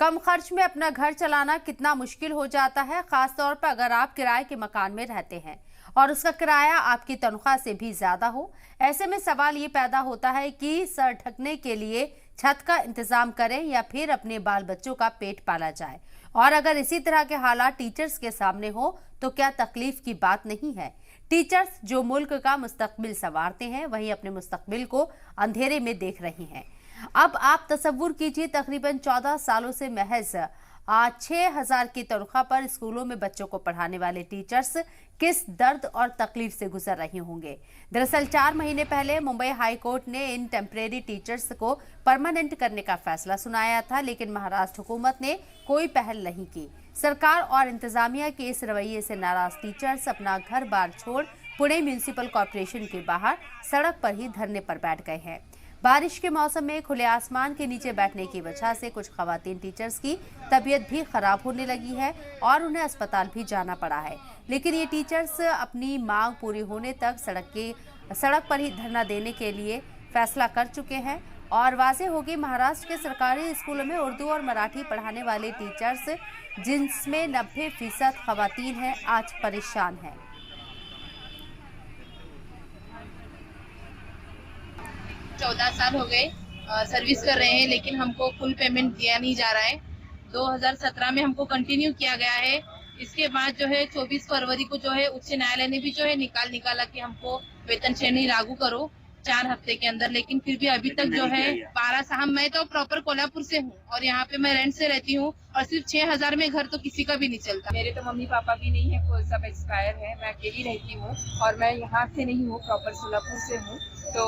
कम खर्च में अपना घर चलाना कितना मुश्किल हो जाता है, खास तौर पर अगर आप किराए के मकान में रहते हैं और उसका किराया आपकी तनख्वाह से भी ज्यादा हो। ऐसे में सवाल ये पैदा होता है कि सर ढकने के लिए छत का इंतजाम करें या फिर अपने बाल बच्चों का पेट पाला जाए। और अगर इसी तरह के हालात टीचर्स के सामने हो तो क्या तकलीफ की बात नहीं है। टीचर्स जो मुल्क का मुस्तकबिल संवारते हैं, वहीं अपने मुस्तकबिल को अंधेरे में देख रही हैं। अब आप तसव्वुर कीजिए, तकरीबन 14 सालों से महज 6,000 की तनख्वाह पर स्कूलों में बच्चों को पढ़ाने वाले टीचर्स किस दर्द और तकलीफ से गुजर रहे होंगे। दरअसल 4 महीने पहले मुंबई हाई कोर्ट ने इन टेम्परेरी टीचर्स को परमानेंट करने का फैसला सुनाया था, लेकिन महाराष्ट्र हुकूमत ने कोई पहल नहीं की। सरकार और इंतजामिया के इस रवैये से नाराज टीचर्स अपना घर बार छोड़ पुणे म्यूनिसिपल कॉर्पोरेशन के बाहर सड़क पर ही धरने पर बैठ गए हैं। बारिश के मौसम में खुले आसमान के नीचे बैठने की वजह से कुछ खवातीन टीचर्स की तबीयत भी खराब होने लगी है और उन्हें अस्पताल भी जाना पड़ा है। लेकिन ये टीचर्स अपनी मांग पूरी होने तक सड़क पर ही धरना देने के लिए फैसला कर चुके हैं। और वाज़ेह होगी, महाराष्ट्र के सरकारी स्कूलों में उर्दू और मराठी पढ़ाने वाले टीचर्स, जिनमें 90% खवातीन हैं, आज परेशान हैं। 14 साल हो गए सर्विस कर रहे हैं, लेकिन हमको फुल पेमेंट दिया नहीं जा रहा है। 2017 में हमको कंटिन्यू किया गया है। इसके बाद जो है 24 फरवरी को जो है उच्च न्यायालय ने भी जो है निकाला कि हमको वेतन श्रेणी लागू करो 4 हफ्ते के अंदर, लेकिन फिर भी अभी तक जो है 12 साल। मैं तो प्रॉपर कोल्हापुर से हूँ और यहाँ पे मैं रेंट से रहती हूँ और सिर्फ 6,000 में घर तो किसी का भी नहीं चलता। मेरे तो मम्मी पापा भी नहीं है, कोई सब एक्सपायर है, मैं अकेली रहती हूँ और मैं यहाँ से नहीं हूँ, प्रॉपर सोलापुर से हूँ। तो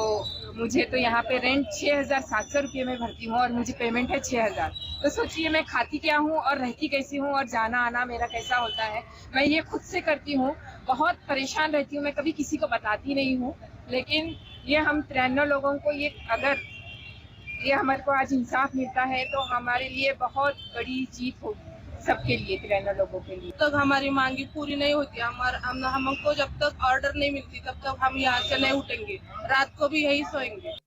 मुझे तो यहाँ पे रेंट 6,700 रुपये में भरती हूँ और मुझे पेमेंट है 6,000। तो सोचिए मैं खाती क्या हूँ और रहती कैसी हूँ और जाना आना मेरा कैसा होता है। मैं ये खुद से करती हूँ, बहुत परेशान रहती हूँ, मैं कभी किसी को बताती नहीं हूँ। लेकिन ये हम 93 लोगों को अगर ये हमारे को आज इंसाफ मिलता है तो हमारे लिए बहुत बड़ी जीत होगी, सबके लिए, 93 लोगों के लिए। तक हमारी मांगी पूरी नहीं होती, हमको जब तक ऑर्डर नहीं मिलती तब तक हम यहाँ से नहीं उठेंगे, रात को भी यही सोएंगे।